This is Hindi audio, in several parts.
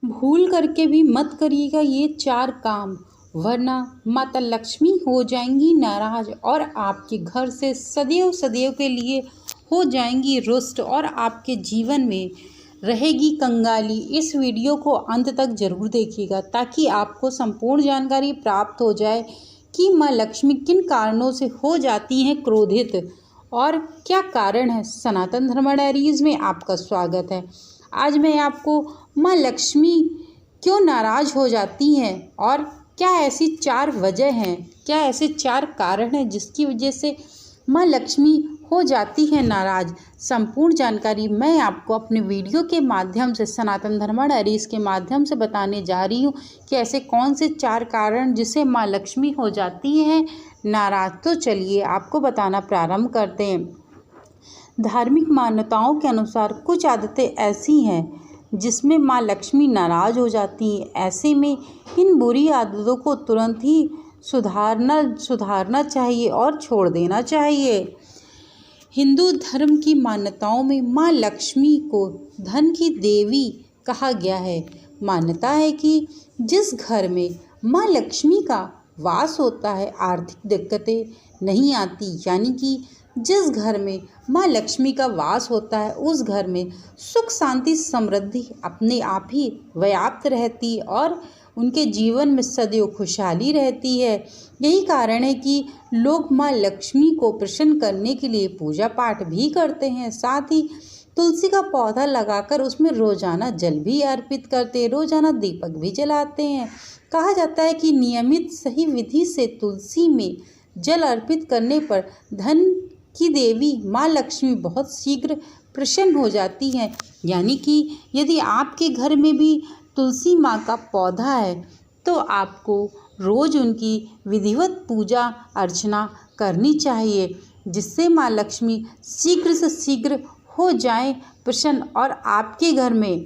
भूल करके भी मत करिएगा ये 4 काम, वरना माता लक्ष्मी हो जाएंगी नाराज और आपके घर से सदैव सदैव के लिए हो जाएंगी रुष्ट और आपके जीवन में रहेगी कंगाली। इस वीडियो को अंत तक जरूर देखिएगा ताकि आपको संपूर्ण जानकारी प्राप्त हो जाए कि माँ लक्ष्मी किन कारणों से हो जाती हैं क्रोधित और क्या कारण है। सनातन धर्म डायरीज में आपका स्वागत है। आज मैं आपको माँ लक्ष्मी क्यों नाराज हो जाती हैं और क्या ऐसी 4 वजह हैं, क्या ऐसे 4 कारण हैं जिसकी वजह से माँ लक्ष्मी हो जाती है नाराज। संपूर्ण जानकारी मैं आपको अपने वीडियो के माध्यम से सनातन धर्म डायरीज के माध्यम से बताने जा रही हूँ कि ऐसे कौन से 4 कारण जिससे माँ लक्ष्मी हो जाती हैं नाराज। तो चलिए आपको बताना प्रारंभ करते हैं। धार्मिक मान्यताओं के अनुसार कुछ आदतें ऐसी हैं जिसमें माँ लक्ष्मी नाराज हो जाती हैं। ऐसे में इन बुरी आदतों को तुरंत ही सुधारना चाहिए और छोड़ देना चाहिए। हिंदू धर्म की मान्यताओं में माँ लक्ष्मी को धन की देवी कहा गया है। मान्यता है कि जिस घर में माँ लक्ष्मी का वास होता है आर्थिक दिक्कतें नहीं आती, यानी कि जिस घर में माँ लक्ष्मी का वास होता है उस घर में सुख शांति समृद्धि अपने आप ही व्याप्त रहती और उनके जीवन में सदैव खुशहाली रहती है। यही कारण है कि लोग माँ लक्ष्मी को प्रसन्न करने के लिए पूजा पाठ भी करते हैं। साथ ही तुलसी का पौधा लगाकर उसमें रोजाना जल भी अर्पित करते हैं, रोजाना दीपक भी जलाते हैं। कहा जाता है कि नियमित सही विधि से तुलसी में जल अर्पित करने पर धन की देवी माँ लक्ष्मी बहुत शीघ्र प्रसन्न हो जाती हैं। यानी कि यदि आपके घर में भी तुलसी माँ का पौधा है तो आपको रोज उनकी विधिवत पूजा अर्चना करनी चाहिए, जिससे माँ लक्ष्मी शीघ्र से शीघ्र हो जाए प्रसन्न और आपके घर में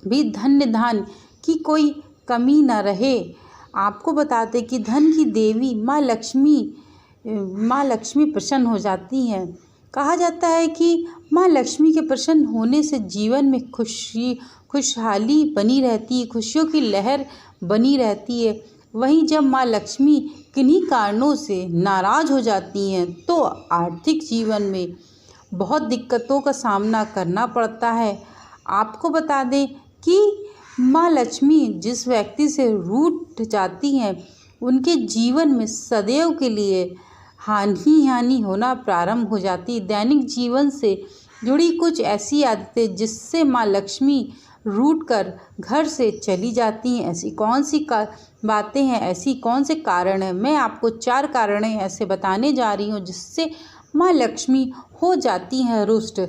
भी धन्य धान की कोई कमी न रहे। आपको बताते कि धन की देवी माँ लक्ष्मी प्रसन्न हो जाती हैं। कहा जाता है कि माँ लक्ष्मी के प्रसन्न होने से जीवन में खुशहाली बनी रहती है, खुशियों की लहर बनी रहती है। वहीं जब माँ लक्ष्मी किन्हीं कारणों से नाराज हो जाती हैं तो आर्थिक जीवन में बहुत दिक्कतों का सामना करना पड़ता है। आपको बता दें कि माँ लक्ष्मी जिस व्यक्ति से रूठ जाती हैं उनके जीवन में सदैव के लिए हानि होना प्रारंभ हो जाती है। दैनिक जीवन से जुड़ी कुछ ऐसी आदतें जिससे माँ लक्ष्मी रूठ कर घर से चली जाती हैं, ऐसी कौन सी बातें हैं, ऐसी कौन से कारण हैं। मैं आपको 4 कारण ऐसे बताने जा रही हूँ जिससे माँ लक्ष्मी हो जाती हैं रुष्ट।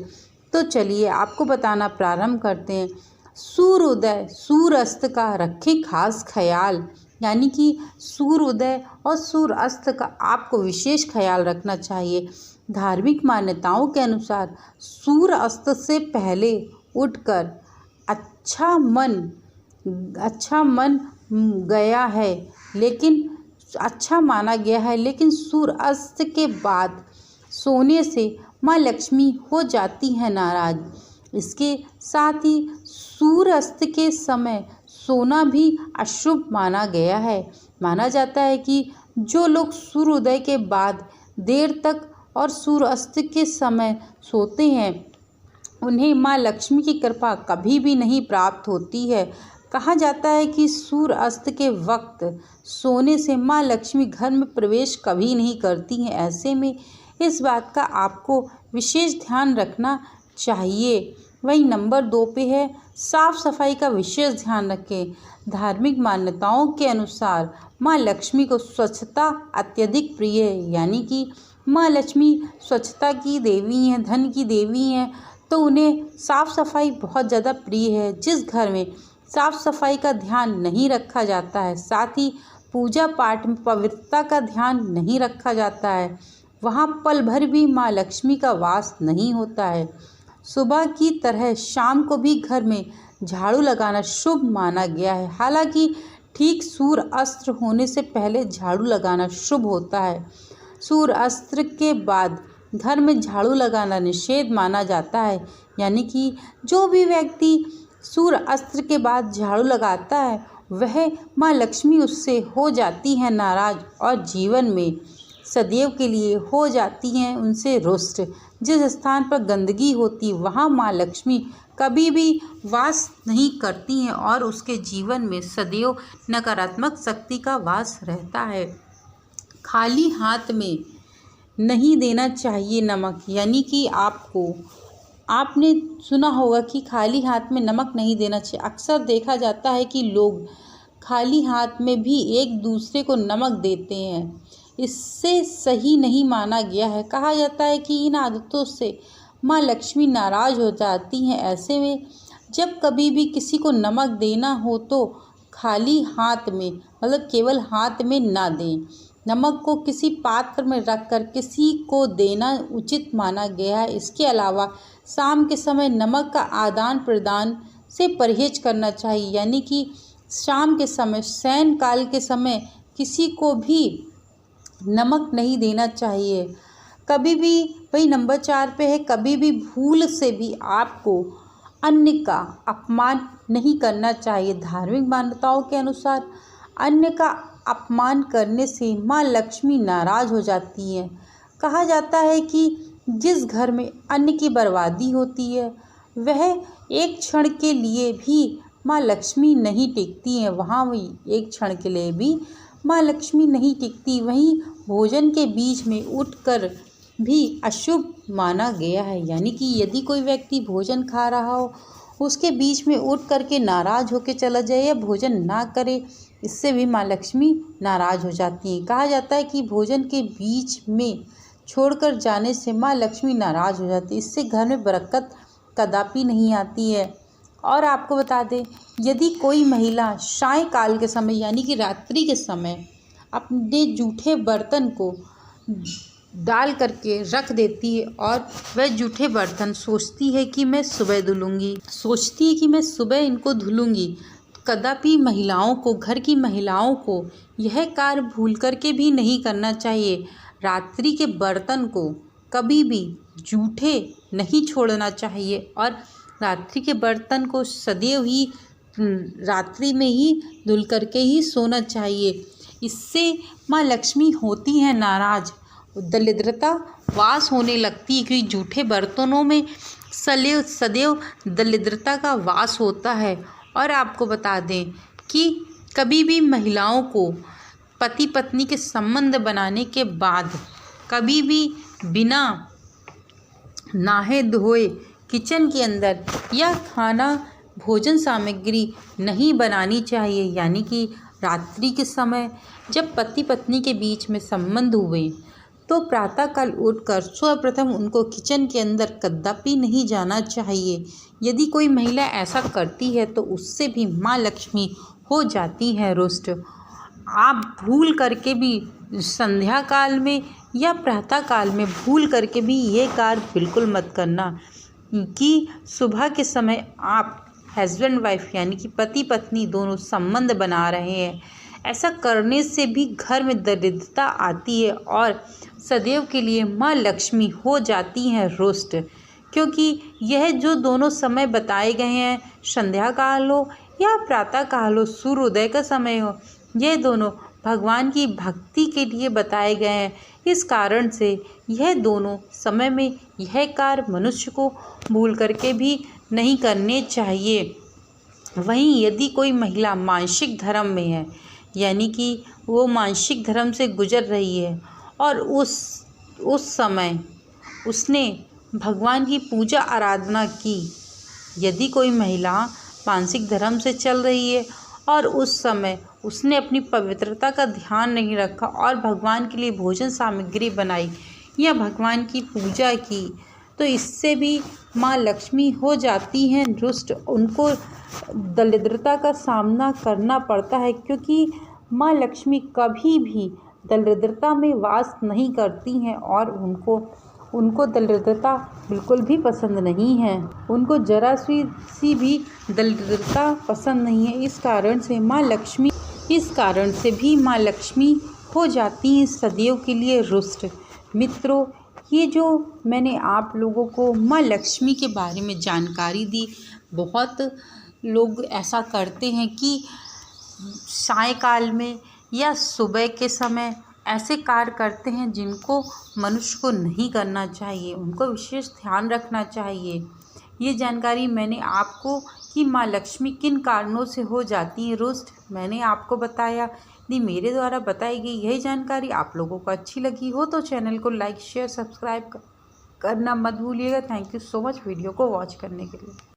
तो चलिए आपको बताना प्रारंभ करते हैं। सूर्योदय सूर्यास्त का रखें खास ख्याल, यानी कि सूर्योदय और सूर्यास्त का आपको विशेष ख्याल रखना चाहिए। धार्मिक मान्यताओं के अनुसार सूर्यास्त से पहले उठकर अच्छा माना गया है, लेकिन सूर्यास्त के बाद सोने से माँ लक्ष्मी हो जाती है नाराज। इसके साथ ही सूर्यास्त के समय सोना भी अशुभ माना गया है। माना जाता है कि जो लोग सूर्योदय के बाद देर तक और सूर्यास्त के समय सोते हैं उन्हें माँ लक्ष्मी की कृपा कभी भी नहीं प्राप्त होती है। कहा जाता है कि सूर्यास्त के वक्त सोने से माँ लक्ष्मी घर में प्रवेश कभी नहीं करती हैं। ऐसे में इस बात का आपको विशेष ध्यान रखना चाहिए। वही नंबर 2 पे है साफ सफाई का विशेष ध्यान रखें। धार्मिक मान्यताओं के अनुसार माँ लक्ष्मी को स्वच्छता अत्यधिक प्रिय है, यानी कि माँ लक्ष्मी स्वच्छता की देवी हैं, धन की देवी हैं, तो उन्हें साफ सफाई बहुत ज़्यादा प्रिय है। जिस घर में साफ सफाई का ध्यान नहीं रखा जाता है, साथ ही पूजा पाठ में पवित्रता का ध्यान नहीं रखा जाता है, वहाँ पल भर भी माँ लक्ष्मी का वास नहीं होता है। सुबह की तरह शाम को भी घर में झाड़ू लगाना शुभ माना गया है। हालांकि ठीक सूर्यास्त होने से पहले झाड़ू लगाना शुभ होता है। सूर्यास्त के बाद घर में झाड़ू लगाना निषेध माना जाता है, यानी कि जो भी व्यक्ति सूर्य अस्त्र के बाद झाड़ू लगाता है वह माँ लक्ष्मी उससे हो जाती हैं नाराज और जीवन में सदैव के लिए हो जाती हैं उनसे रुष्ट। जिस स्थान पर गंदगी होती वहाँ माँ लक्ष्मी कभी भी वास नहीं करती हैं और उसके जीवन में सदैव नकारात्मक शक्ति का वास रहता है। खाली हाथ में नहीं देना चाहिए नमक, यानी कि आपने सुना होगा कि खाली हाथ में नमक नहीं देना चाहिए। अक्सर देखा जाता है कि लोग खाली हाथ में भी एक दूसरे को नमक देते हैं। इससे सही नहीं माना गया है। कहा जाता है कि इन आदतों से माँ लक्ष्मी नाराज हो जाती हैं। ऐसे में जब कभी भी किसी को नमक देना हो तो खाली हाथ में, मतलब केवल हाथ में ना दें। नमक को किसी पात्र में रखकर किसी को देना उचित माना गया है। इसके अलावा शाम के समय नमक का आदान प्रदान से परहेज करना चाहिए, यानी कि शाम के समय, शयन काल के समय किसी को भी नमक नहीं देना चाहिए। कभी भी, वही नंबर 4 पे है, कभी भी भूल से भी आपको अन्य का अपमान नहीं करना चाहिए। धार्मिक मान्यताओं के अनुसार अन्य का अपमान करने से माँ लक्ष्मी नाराज हो जाती हैं। कहा जाता है कि जिस घर में अन्न की बर्बादी होती है वह एक क्षण के लिए भी माँ लक्ष्मी नहीं टिकती हैं। वहाँ भी एक क्षण के लिए भी माँ लक्ष्मी नहीं टिकती। वहीं भोजन के बीच में उठकर भी अशुभ माना गया है, यानी कि यदि कोई व्यक्ति भोजन खा रहा हो उसके बीच में उठ करके नाराज होकर चला जाए या भोजन ना करे, इससे भी माँ लक्ष्मी नाराज हो जाती हैं। कहा जाता है कि भोजन के बीच में छोड़कर जाने से माँ लक्ष्मी नाराज हो जाती है। इससे घर में बरकत कदापि नहीं आती है। और आपको बता दें, यदि कोई महिला सायंकाल के समय, यानी कि रात्रि के समय, अपने जूठे बर्तन को डाल करके रख देती है और वह जूठे बर्तन सोचती है कि मैं सुबह इनको धुलूंगी, कदापि महिलाओं को, घर की महिलाओं को यह कार्य भूल करके भी नहीं करना चाहिए। रात्रि के बर्तन को कभी भी जूठे नहीं छोड़ना चाहिए और रात्रि के बर्तन को सदैव ही रात्रि में ही धुल करके ही सोना चाहिए। इससे माँ लक्ष्मी होती हैं नाराज, दरिद्रता वास होने लगती है, क्योंकि जूठे बर्तनों में सदैव दरिद्रता का वास होता है। और आपको बता दें कि कभी भी महिलाओं को पति पत्नी के संबंध बनाने के बाद कभी भी बिना नहाए धोए किचन के अंदर या खाना भोजन सामग्री नहीं बनानी चाहिए, यानी कि रात्रि के समय जब पति पत्नी के बीच में संबंध हुए तो प्रातःकाल उठकर सर्वप्रथम उनको किचन के अंदर कदापि नहीं जाना चाहिए। यदि कोई महिला ऐसा करती है तो उससे भी माँ लक्ष्मी हो जाती हैं रुष्ट। आप भूल करके भी संध्या काल में या प्रातःकाल में भूल करके भी ये कार्य बिल्कुल मत करना कि सुबह के समय आप हस्बैंड वाइफ, यानी कि पति पत्नी दोनों संबंध बना रहे हैं। ऐसा करने से भी घर में दरिद्रता आती है और सदैव के लिए माँ लक्ष्मी हो जाती हैं रुष्ट। क्योंकि यह जो दोनों समय बताए गए हैं, संध्या काल हो या प्रातः काल हो, सूर्योदय का समय हो, यह दोनों भगवान की भक्ति के लिए बताए गए हैं। इस कारण से यह दोनों समय में यह कार्य मनुष्य को भूल करके भी नहीं करने चाहिए। वहीं यदि कोई महिला मानसिक धर्म में है, यानी कि वो मानसिक धर्म से गुजर रही है और उस समय उसने भगवान की पूजा आराधना की, यदि कोई महिला मानसिक धर्म से चल रही है और उस समय उसने अपनी पवित्रता का ध्यान नहीं रखा और भगवान के लिए भोजन सामग्री बनाई या भगवान की पूजा की, तो इससे भी माँ लक्ष्मी हो जाती हैं रुष्ट। उनको दरिद्रता का सामना करना पड़ता है, क्योंकि माँ लक्ष्मी कभी भी दरिद्रता में वास नहीं करती हैं और उनको दरिद्रता बिल्कुल भी पसंद नहीं है। उनको जरा सी भी दरिद्रता पसंद नहीं है। इस कारण से भी माँ लक्ष्मी हो जाती हैं सदैव के लिए रुष्ट। मित्रों, ये जो मैंने आप लोगों को माँ लक्ष्मी के बारे में जानकारी दी, बहुत लोग ऐसा करते हैं कि सायंकाल में या सुबह के समय ऐसे कार्य करते हैं जिनको मनुष्य को नहीं करना चाहिए, उनको विशेष ध्यान रखना चाहिए। ये जानकारी मैंने आपको कि माँ लक्ष्मी किन कारणों से हो जाती हैं रुष्ट, मैंने आपको बताया। यदि मेरे द्वारा बताई गई यही जानकारी आप लोगों को अच्छी लगी हो तो चैनल को लाइक शेयर सब्सक्राइब करना मत भूलिएगा। Thank you so much video को वॉच करने के लिए।